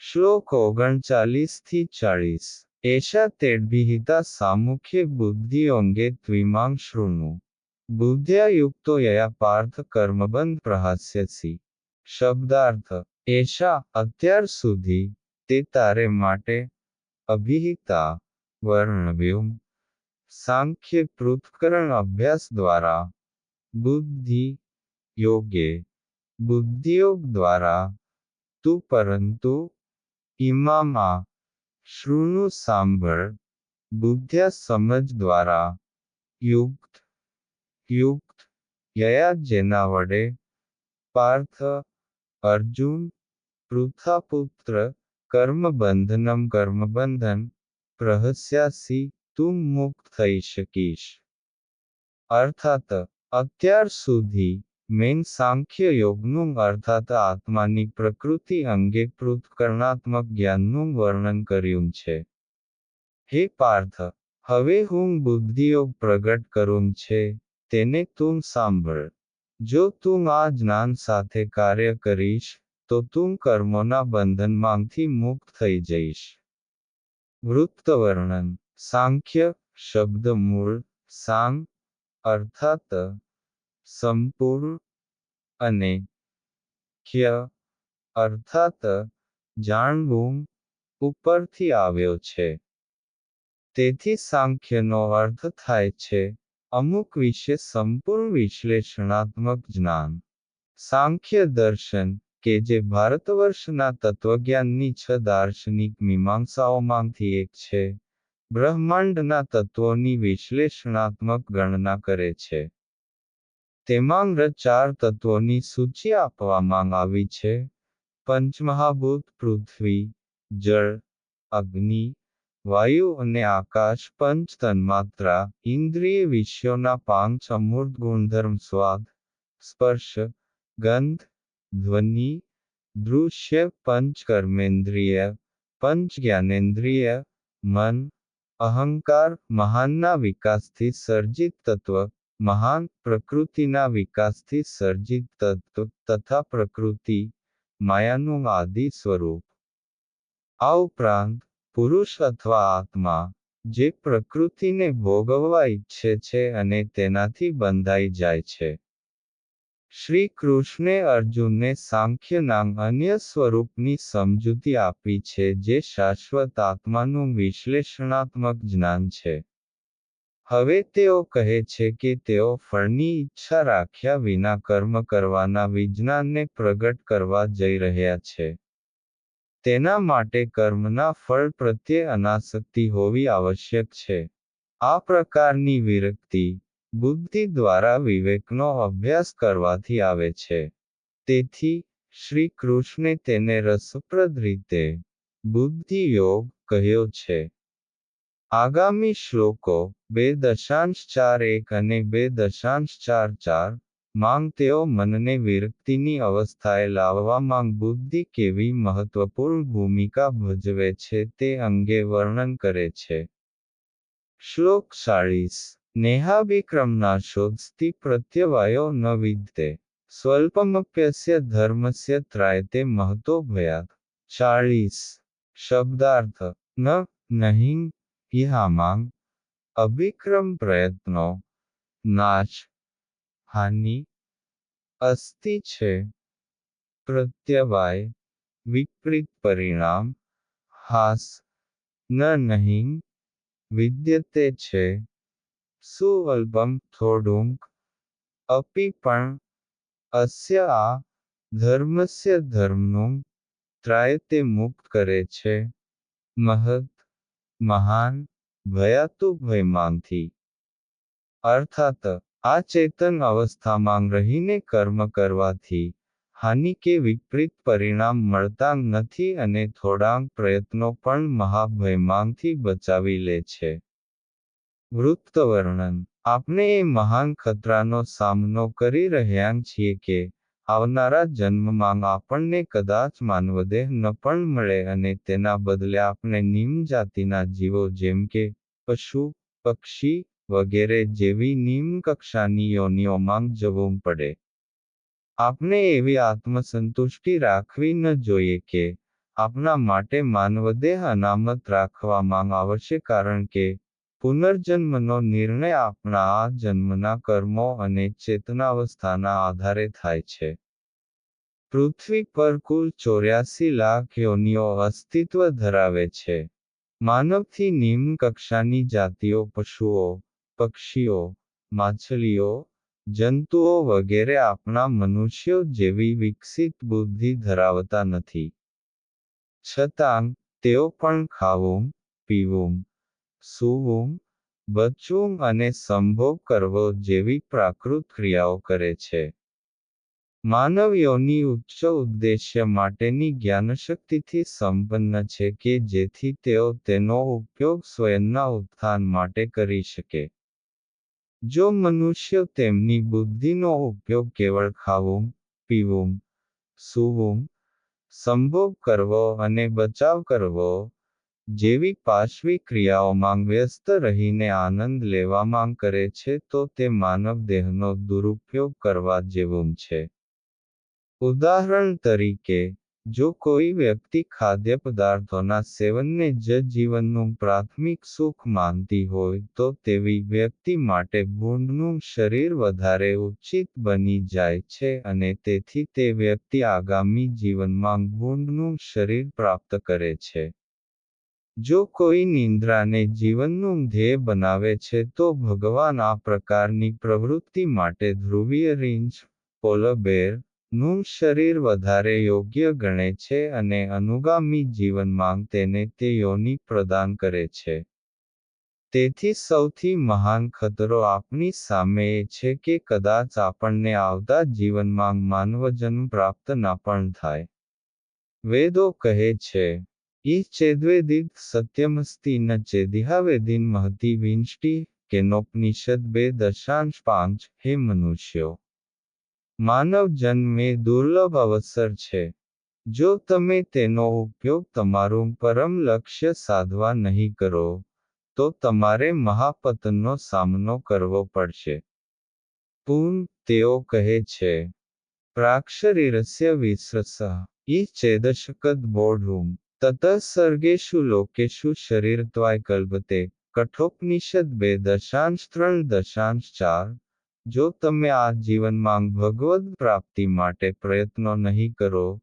શ્લોક 39-40 એષા તેડ્ભિહિતા સામુખ્યે બુદ્ધિયોગે ત્વિમાં શૃણુ બુદ્ધ્યા યુક્તો યયા પાર્થ કર્મબંધ પ્રહાસ્યસી શબ્દાર્થ એષા અત્યાર સુધી તે તારે માટે અભિહિતા વર્ણવ્યું સાંખ્ય પૃથ્કરણ અભ્યાસ દ્વારા બુદ્ધિ યોગે બુદ્ધિયોગ દ્વારા તું પરંતુ ઇમામ આ શૃણુ સાંભળ બુદ્ધ્યા સમજ દ્વારા યુક્ત યયા જેના વડે પાર્થ અર્જુન પૃથાપુત્ર કર્મબંધન પ્રહસ્યાસી તું મુક્ત થઈ શકીશ અર્થાત અત્યાર સુધી મેં સાંખ્ય યોગનું અર્થાત આત્માની પ્રકૃતિ અંગે પૃથ્કરણાત્મક જ્ઞાનનું વર્ણન કર્યું છે. હે પાર્થ, હવે હું બુદ્ધિયોગ પ્રગટ કરું છે તેને તું સાંભળ. જો તું આ જ્ઞાન સાથે કાર્ય કરીશ તો તું કર્મોના બંધનમાંથી મુક્ત થઈ જઈશ. વૃત્તવર્ણન સાંખ્ય શબ્દ મૂળ સાંગ અર્થાત સંપૂર્ણ અને ખ્ય અર્થાત જાણવું ઉપરથી આવ્યો છે. તેથી સાંખ્યનો અર્થ થાય છે અમુક વિશે સંપૂર્ણ વિશ્લેષણાત્મક જ્ઞાન. સાંખ્ય દર્શન કે જે ભારતવર્ષના તત્વજ્ઞાનની 6 દાર્શનિક મીમાંસાઓમાંથી એક છે, બ્રહ્માંડના તત્વોની વિશ્લેષણાત્મક ગણના કરે છે. તેમાં 4 તત્વોની સૂચિ આપવામાં આવી છે: પંચમહાભૂત પૃથ્વી, જળ, અગ્નિ, વાયુ અને આકાશ. પંચ તન્માત્રા ઇન્દ્રિય વિષયોના 5 અમૂર્ત ગુણધર્મ સ્વાદ, સ્પર્શ, ગંધ, ધ્વનિ, દૃશ્ય. પંચ કર્મેન્દ્રિય, પંચ જ્ઞાનેન્દ્રિય, મન, અહંકાર. મહાનના વિકાસથી સર્જિત તત્વ, મહાન. પ્રકૃતિના વિકાસથી સર્જિત તત્વ તથા પ્રકૃતિ, માયાનું આદિ સ્વરૂપ. આ ઉપરાંત પુરુષ અથવા આત્મા જે પ્રકૃતિને ભોગવવા ઈચ્છે છે અને તેનાથી બંધાઈ જાય છે. શ્રી કૃષ્ણે અર્જુનને સાંખ્યના અન્ય સ્વરૂપની સમજૂતી આપી છે જે શાશ્વત આત્માનું વિશ્લેષણાત્મક જ્ઞાન છે. હવે તેઓ કહે છે કે તેઓ ફળની ઈચ્છા રાખ્યા વિના કર્મ કરવાના વિજ્ઞાનને પ્રગટ કરવા જઈ રહ્યા છે. તેના માટે કર્મના ફળ પ્રત્યે અનાસક્તિ હોવી આવશ્યક છે. આ પ્રકારની વિરક્તિ બુદ્ધિ દ્વારા વિવેકનો અભ્યાસ કરવાથી આવે છે. તેથી શ્રી કૃષ્ણે તેને રસપ્રદ રીતે બુદ્ધિ યોગ કહ્યો છે. આગામી શ્લોકો 2.41 અને 2.44 માં તેઓ મનને વિરક્તિની અવસ્થાએ લાવવામાં બુદ્ધિ કેવી મહત્વપૂર્ણ ભૂમિકા ભજવે છે તે અંગે વર્ણન કરે છે. શ્લોક 40 નેહાભિક્રમનાશોસ્તિ પ્રત્યવાયો ન વિદ્યતે સ્વલ્પમપ્યસ્ય ધર્મસ્ય ત્રાયતે મહતો ભયાત. 40 શબ્દાર્થ નહીં ઇહામાં અભિક્રમ પ્રયત્નો નાશ હાનિ અસ્તિ છે પ્રત્યવાય વિપરીત પરિણામ હાસ નહીં વિદ્યતે છે સુઅલ્પમ થોડુંક અપી પણ અસ્ય આ ધર્મસ્ય ધર્મનું ત્રાયતે મુક્ત કરે છે મહત મહાન ભયાતુ ભયમાંથી. અર્થાત આ ચેતન અવસ્થામાં રહીને કર્મ કરવાથી હાનિ કે વિપરીત પરિણામ મળતા નથી અને થોડાંક પ્રયત્નો પણ મહાભયમાંથી બચાવી લે છે. વૃત્તવર્ણન આપણે એ મહાન ખતરાનો સામનો કરી રહ્યા છીએ કે આવનારા જન્મમાં આપણને કદાચ માનવદેહ ન પણ મળે અને તેના બદલે આપણે નિમ્ન જાતિના જીવો જેમ કે પશુ, પક્ષી વગેરે જેવી નિમ્ન કક્ષાની યોનિઓમાં જવું પડે. આપણે એવી આત્મસંતુષ્ટિ રાખવી ન જોઈએ કે આપણા માટે માનવદેહ અનામત રાખવામાં આવશે કારણ કે પુનર્જન્મનો નિર્ણય આપણા આ જન્મના કર્મો અને ચેતનાવસ્થાના આધારે થાય છે. પૃથ્વી પર કુલ 84 લાખ યોનિઓ અસ્તિત્વ ધરાવે છે. માનવથી નિમ્ન કક્ષાની જાતિઓ પશુઓ, પક્ષીઓ, માછલીઓ, જંતુઓ વગેરે આપણા મનુષ્યો જેવી વિકસિત બુદ્ધિ ધરાવતા નથી. છતાં, તેઓ પણ ખાવું, પીવું, સૂવું, બચવું અને સંભોગ કરવો જેવી પ્રાકૃત ક્રિયાઓ કરે છે. માનવ યોનિ ઉચ્ચ ઉદ્દેશ્ય માટેની જ્ઞાનશક્તિથી સંપન્ન છે કે જેથી તેઓ તેનો ઉપયોગ સ્વયંના ઉત્થાન માટે કરી શકે. જો મનુષ્યો તેમની બુદ્ધિનો ઉપયોગ કેવળ ખાવું, પીવું, સૂવું, સંભોગ કરવો અને બચાવ કરવો જેવી પાશવી ક્રિયાઓમાં વ્યસ્ત રહીને આનંદ લેવામાં કરે છે તો તે માનવ દેહનો દુરુપયોગ કરવા જેવું છે. ઉદાહરણ તરીકે, જો કોઈ વ્યક્તિ ખાદ્યપદાર્થોના સેવનને જ જીવનનું પ્રાથમિક સુખ માનતી હોય તો તેવી વ્યક્તિ માટે ભૂંડનું શરીર વધારે ઉચિત બની જાય છે અને તેથી તે વ્યક્તિ આગામી જીવનમાં ભૂંડનું શરીર પ્રાપ્ત કરે છે. જો કોઈ નિંદ્રાને જીવનનું ધ્યેય બનાવે છે તો ભગવાન આ પ્રકારની પ્રવૃત્તિ માટે ધ્રુવીય રીંછ, પોલર બેર, નું શરીર વધારે યોગ્ય ગણે છે અને અનુગામી જીવનમાં તેને તે યોનિ પ્રદાન કરે છે. તેથી સૌથી મહાન ખતરો આપણી સામે એ છે કે કદાચ આપણને આવતા જીવનમાં માનવજન્મ પ્રાપ્ત ના પણ થાય. વેદો કહે છે, ઈ ચેદ્વેદિત સત્યમસ્તિ ન ચેદિહાવેદિન મહતી વિંષ્ટિ, કેનોપનિષદ 2.5 હે મનુષ્યો! માનવ જન્મ એ દુર્લભ અવસર છે. જો તમે તેનો ઉપયોગ તમારું પરમ લક્ષ્ય સાધવા નહીં કરો, તો તમારે મહાપતનનો સામનો કરવો પડશે. પૂન, તેઓ કહે છે, પ્રાક્શરીરસ્ય વિસ્રસઃ, ઈ ચેદશકદ બોઢું, તતઃ સર્ગેષુ લોકેષુ શરીરત્વાય કલ્પતે, કઠોપનિષદ 2.3.4. જો તમે આ જીવનમાં ભગવદ્ પ્રાપ્તિ માટે પ્રયત્નો નહીં કરો,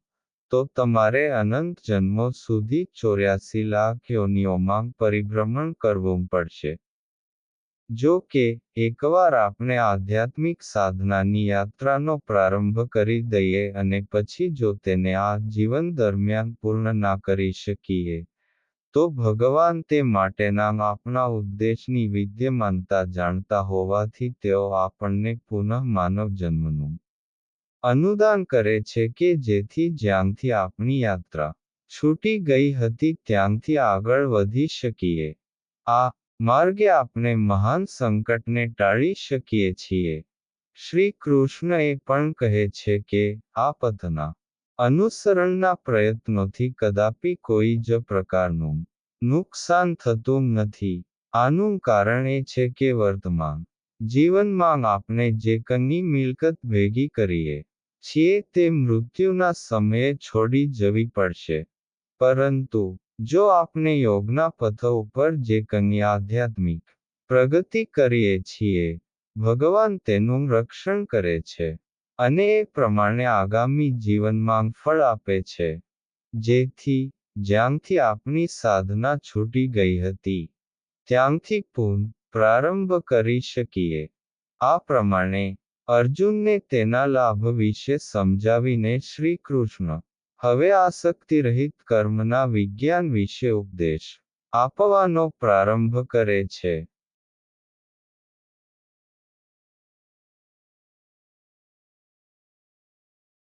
તો તમારે અનંત જન્મો સુધી 84 લાખ યોનિઓમાં પરિભ્રમણ કરવું પડશે. જો કે, એકવાર આપણે આધ્યાત્મિક સાધનાની યાત્રાનો પ્રારંભ કરી દઈએ અને પછી જો તેને આ જીવન દરમિયાન પૂર્ણ ના કરી શકીએ, તો ભગવાન તે માટેના આપણા ઉદ્દેશની વિદ્યમાનતા જાણતા હોવાથી તેઓ આપણને પુનઃ માનવ જન્મનું અનુદાન કરે છે કે જેથી જ્યાંથી આપણી યાત્રા છૂટી ગઈ હતી ત્યાંથી આગળ વધી શકીએ. આ માર્ગે આપણે મહાન સંકટને ટાળી શકીએ છીએ. શ્રી કૃષ્ણ એ પણ કહે છે કે આ પથના અનુસરણના પ્રયત્નોથી કદાપી કોઈ જ પ્રકારનું નુકસાન થતું નથી. આનું કારણ એ છે કે વર્તમાન જીવનમાં આપણે જે કંઈ મિલકત ભેગી કરીએ છીએ તે મૃત્યુના સમયે છોડી જવી પડશે. પરંતુ, જો આપણે યોગના પથ ઉપર જે કંઈ આધ્યાત્મિક પ્રગતિ કરીએ છીએ, ભગવાન તેનું રક્ષણ કરે છે અને એ પ્રમાણે આગામી જીવનમાં ફળ આપે છે. જેથી, જ્યાંથી આપણી સાધના છૂટી ગઈ હતી, ત્યાંથી પુનઃ પ્રારંભ કરી શકીએ. આ પ્રમાણે, અર્જુનને તેના લાભ વિશે સમજાવીને શ્રી કૃષ્ણ હવે આસક્તિરહિત કર્મના વિજ્ઞાન વિશે ઉપદેશ આપવાનો પ્રારંભ કરે છે.